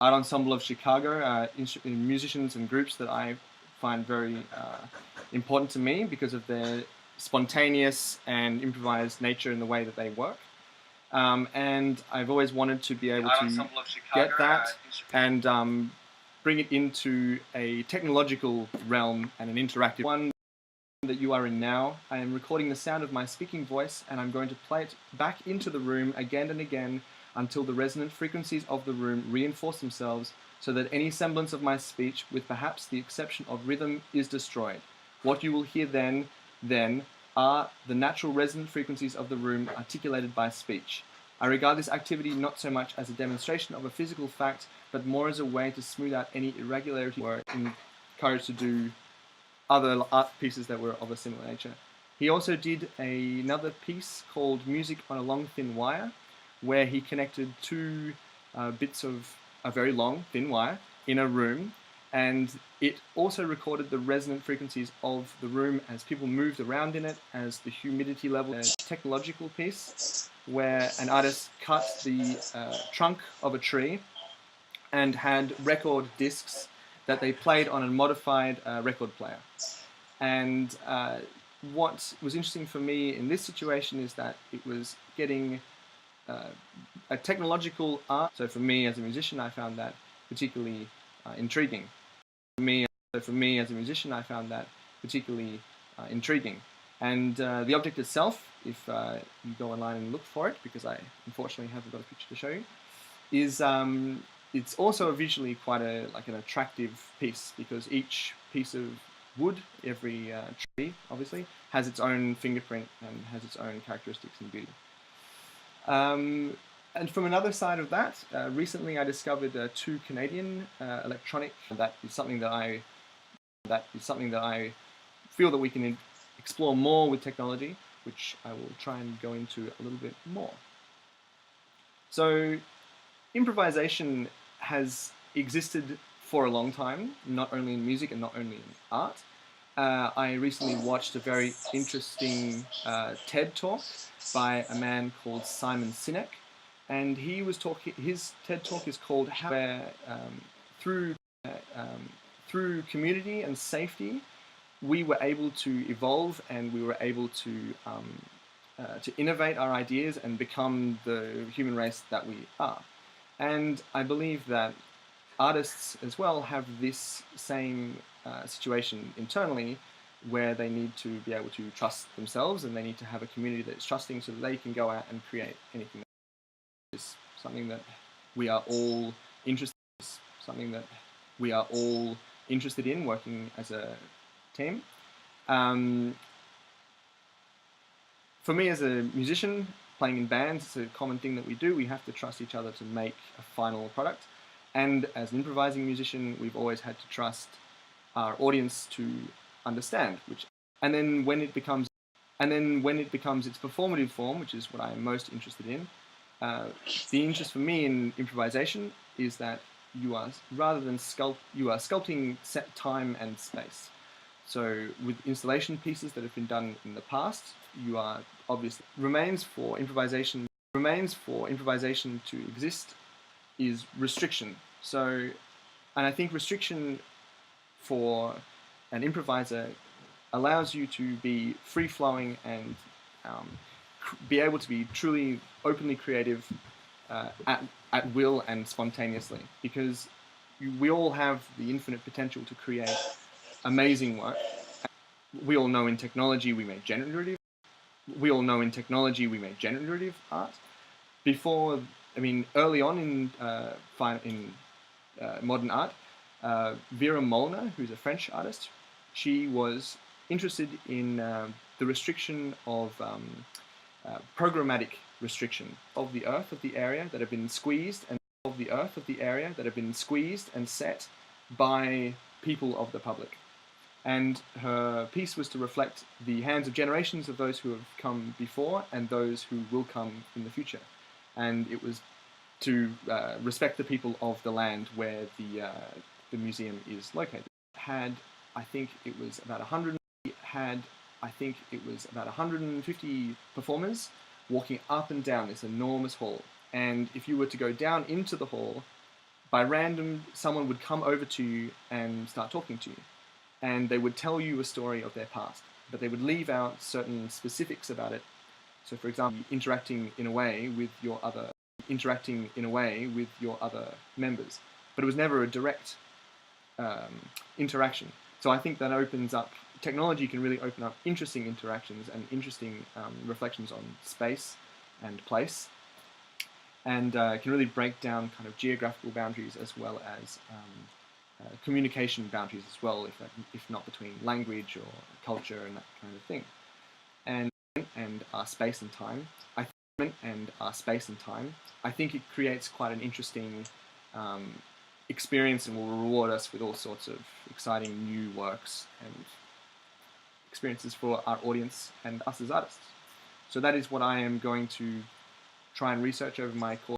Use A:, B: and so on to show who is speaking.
A: art ensemble of Chicago, musicians and groups that I find very important to me because of their spontaneous and improvised nature in the way that they work. And I've always wanted to be able to get that and bring it into a technological realm and an interactive one that you are in now. I am recording the sound of my speaking voice, and I'm going to play it back into the room again and again until the resonant frequencies of the room reinforce themselves so that any semblance of my speech, with perhaps the exception of rhythm, is destroyed. What you will hear then are the natural resonant frequencies of the room articulated by speech. I regard this activity not so much as a demonstration of a physical fact, but more as a way to smooth out any irregularity or encouraged to do other art pieces that were of a similar nature. He also did another piece called Music on a Long Thin Wire, where he connected two bits of a very long thin wire in a room, and it also recorded the resonant frequencies of the room as people moved around in it, as the humidity level. A technological piece where an artist cut the trunk of a tree and had record discs that they played on a modified record player. And what was interesting for me in this situation is that it was getting a technological art. So for me as a musician, I found that particularly intriguing. For me as a musician, I found that particularly intriguing. And the object itself, if you go online and look for it, because I unfortunately haven't got a picture to show you, is it's also visually quite an attractive piece, because each piece of wood, every tree obviously, has its own fingerprint and has its own characteristics and beauty. And from another side of that, recently I discovered two Canadian electronic. That is something that I feel that we can explore more with technology, which I will try and go into a little bit more. So improvisation has existed for a long time, not only in music and not only in art. I recently watched a very interesting TED Talk by a man called Simon Sinek, and he was talking. His TED Talk is called "How through community and safety, we were able to evolve and we were able to innovate our ideas and become the human race that we are." And I believe that artists as well have this same situation internally, where they need to be able to trust themselves and they need to have a community that is trusting so that they can go out and create anything. Is something that we are all interested in, working as a team. For me as a musician, playing in bands, it's a common thing that we do. We have to trust each other to make a final product. And as an improvising musician, we've always had to trust our audience to understand, and then when it becomes its performative form, which is what I'm most interested in, the interest for me in improvisation is that you are sculpting set time and space. So with installation pieces that have been done in the past, you are obviously remains for improvisation to exist is restriction. So, and I think restriction for an improviser allows you to be free-flowing and be able to be truly openly creative at will and spontaneously, because we all have the infinite potential to create amazing work. We all know in technology we make generative art. Early on in modern art, Vera Molnar, who's a French artist, she was interested in the restriction of programmatic restriction of the earth of the area that have been squeezed and set by people of the public. And her piece was to reflect the hands of generations of those who have come before and those who will come in the future. And it was to respect the people of the land where the museum is located. I think it was about 150 performers walking up and down this enormous hall. And if you were to go down into the hall, by random, someone would come over to you and start talking to you, and they would tell you a story of their past, but they would leave out certain specifics about it. So, for example, interacting in a way with your other members, but it was never a direct interaction. So I think that opens up, technology can really open up interesting interactions and interesting reflections on space and place, and can really break down kind of geographical boundaries as well as communication boundaries as well, if not between language or culture and that kind of thing. And space and time. I think it creates quite an interesting experience and will reward us with all sorts of exciting new works and experiences for our audience and us as artists. So that is what I am going to try and research over my course.